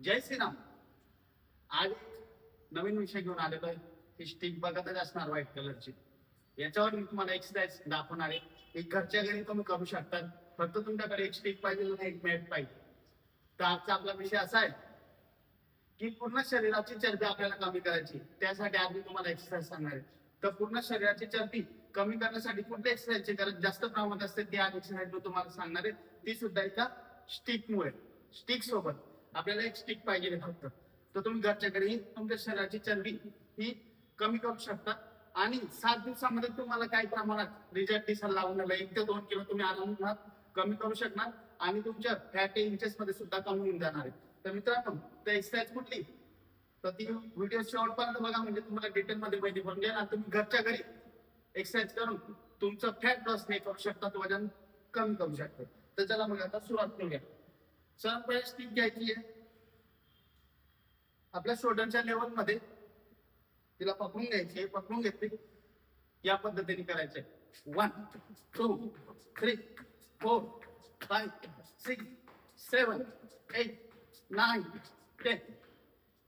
जय श्रीराम. आज एक नवीन विषय घेऊन आलेलो आहे. ही स्टिक बघतच असणार व्हाईट कलरची. याच्यावर मी तुम्हाला एक्सरसाइज दाखवणार आहे. एक घरच्या घरी तुम्ही करू शकता. फक्त तुमच्याकडे एक स्टिक पाहिजे आणि एक मॅट पाहिजे. तर आजचा आपला विषय असा आहे की पूर्ण शरीराची चरबी आपल्याला कमी करायची. त्यासाठी आज मी तुम्हाला एक्सरसाइज सांगणार आहे. तर पूर्ण शरीराची चरबी कमी करण्यासाठी कुठल्या एक्सरसाइजची गरज जास्त प्रमाणात असते ती आज एक्सरसाइज मी तुम्हाला सांगणार आहे. ती सुद्धा एका स्टिकमुळे. स्टिक सोबत आपल्याला एक स्टिक पाहिजे फक्त. तर तुम्ही घरच्या घरी तुमच्या शरीराची चरबी ही कमी करू शकता आणि 7 दिवसामध्ये तुम्हाला काही प्रमाणात रिझल्ट दिसायला लागणार. 1 ते 2 किलो तुम्ही आरामात कमी करू शकणार आणि तुमच्या फॅट इंचेस मध्ये सुद्धा कमी होऊन जाणार आहे. तर मित्रांनो, तर एक्सरसाइज कुठली, तर ती व्हिडिओ शेवटपर्यंत बघा, म्हणजे तुम्हाला डिटेल मध्ये माहिती पडून जाईल आणि तुम्ही घरच्या घरी एक्सरसाइज करून तुमचं फॅट लॉस नाही करू शकता, वजन कमी करू शकता. तर चला मग आता सुरुवात करूया. सर्वात पहिले स्टिक घ्यायची आहे आपल्या शोल्डरच्या लेवल मध्ये. तिला पकडून घ्यायची. पकडून घेतली या पद्धतीने करायचंय. 1 2 3 4 5 6 7 8 9 10.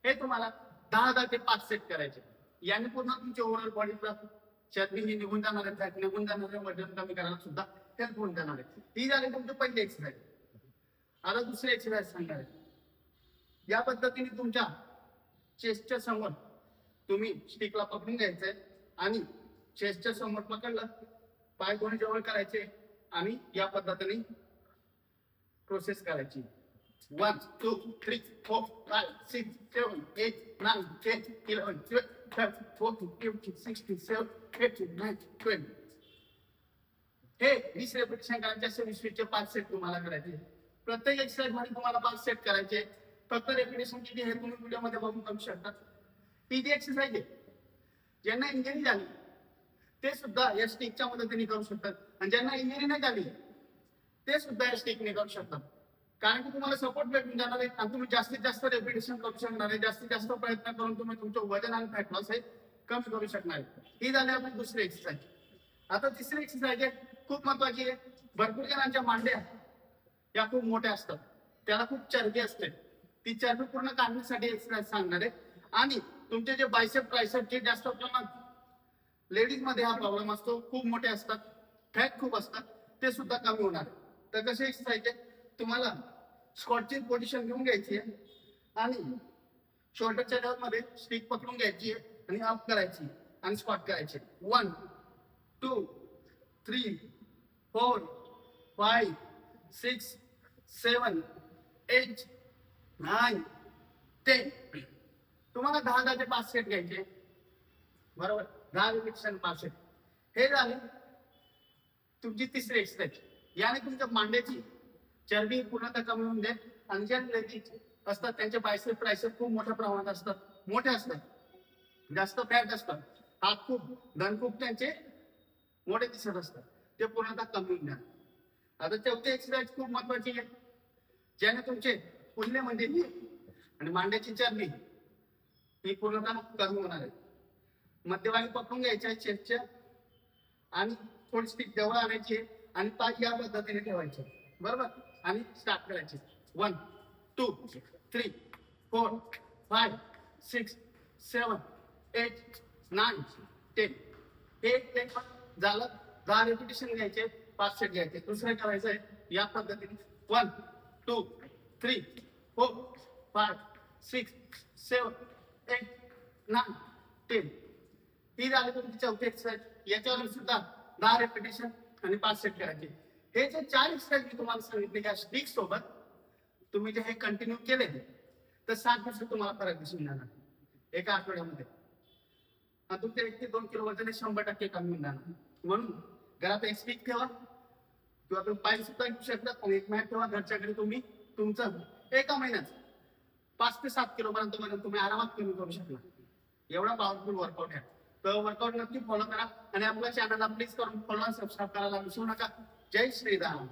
हे तुम्हाला 10 ते 5 सेट करायचे. याने पूर्ण तुमच्या ओव्हरऑल बॉडीचा चरबी ही निघून जाणार आहे, फॅट निघून जाणार आहे, वजन कमी करायला सुद्धा हेल्प होऊन जाणार आहे. ही झाली तुमची पहिली एक्सरसाइज. आता दुसरी एक्सरसाइज सांगणार आहे. या पद्धतीने तुमच्या चेस्टच्या समोर तुम्ही स्टिकला पकडून घ्यायचंय आणि चेस्टच्या समोर पकडलं, पाय दोन्ही जवळ करायचे आणि या पद्धतीने प्रोसेस करायची. 1 2 3 4 5 6 7 8 9 10 11 12 13 14 15 16 17 18 19 20. हे 20 रेपिटेशन करायचे. असे 20 5 सेट तुम्हाला करायचे. प्रत्येक एक्सरसाइज मध्ये तुम्हाला 5 सेट करायचे. फक्त रेपिटेशन किती हे तुम्ही व्हिडिओ मध्ये बघून करू शकता. ती जी एक्सरसाइज आहे, ज्यांना इंजरी झाली ते सुद्धा या स्टिकच्या मदतीने करू शकतात आणि ज्यांना इंजरी नाही झाली ते सुद्धा या स्टिकने करू शकतात. कारण की तुम्हाला सपोर्ट भेटून जाणार आहे आणि तुम्ही जास्तीत जास्त रेपिटेशन करू शकणार आहे. जास्तीत जास्त प्रयत्न करून तुम्ही तुमचं वजन आणि फॅट लॉस हे कमी करू शकणार आहे. ही झाली आपली दुसरी एक्सरसाइज. आता तिसरी एक्सरसाइज आहे, खूप महत्वाची आहे. भरपूर जणांच्या मांड्या या खूप मोठ्या असतात, त्याला खूप चरबी असते. ती चरबी पूर्ण काढण्यासाठी एक्सरसाइज सांगणार आहे. आणि तुमचे जे बायसेप ट्रायसेप जे जास्त प्रमाणात लेडीज मध्ये हा प्रॉब्लेम असतो, खूप मोठे असतात, फॅट खूप असतात, ते सुद्धा कमी होणार. तर कशी एक्सरसाइज आहे, तुम्हाला स्क्वॉटची पोझिशन घेऊन घ्यायची आहे आणि शोल्डरच्या लेवल मध्ये स्टिक पकडून घ्यायची आहे आणि अप करायची आणि स्क्वॉट करायचे. 1 2 3 4 5 6 7 8 9 10. तुम्हाला 10 ते 5 सेट घ्यायचे, बरोबर. 10 रिपिटेशन 5 सेट. हे झाले तुमची तिसरी एक्सरसाइज. याने तुमच्या मांड्याची चरबी पूर्णतः कमी होऊन जाईल आणि ज्या लेडीज असतात त्यांचे बायसेप ट्रायसेप खूप मोठ्या प्रमाणात असतात, मोठे असतात, जास्त फॅट असतात, हात खूप धन खूप त्यांचे मोठे दिसत असतात, ते पूर्णतः कमी होऊन जाणार. आता चौथी एक्सरसाइज खूप महत्वाची आहे, ज्याने तुमचे पुल्ले म्हणजे आणि मांड्याची चरबी ही पूर्णतः कमी होणार आहे. मध्यभागी पकडून घ्यायच्या आहे चेस्टच्या आणि थोडी स्टिक जवळ आणायची आणि पाय या पद्धतीने ठेवायचे, बरोबर. आणि स्टार्ट करायचे. 1 2 3 4 5 6 7 8 9 10. हे झालं. 10 रेपिटेशन घ्यायचे, 5 सेट घ्यायचे. दुसरं करायचं आहे या पद्धतीने. 1 2 3 4 5 6 7 8 9 10. ही झाली तुमची चौथी एक्सरसाइज. याच्यावर सुद्धा 10 रेपिटेशन आणि 5 सेट करायचे. हे जे 4 एक्सरसाइज मी तुम्हाला सांगितले या स्टिक सोबत तुम्ही जे हे कंटिन्यू केले तर 7 दिवसात तुम्हाला फरक दिसून जाणार एका आठवड्यामध्ये. तुमचे 1 ते 2 किलो वजन 100% कमी होऊन जाणार. म्हणून घरात एक स्टिक ठेवा किंवा तुम्ही पाय सुद्धा घेऊ शकता आणि एक मॅट ठेवा. घरच्या घरी तुम्ही तुमचं एका महिन्यात 5 ते 7 किलो पर्यंत वजन तुम्ही आरामात कमी करू शकता. एवढा पॉवरफुल वर्कआउट आहे. तर वर्कआउट नक्की फॉलो करा आणि आपल्या चॅनलला प्लीज करून फॉलो आणि सबस्क्राईब करायला विसरू नका. जय श्रीराम.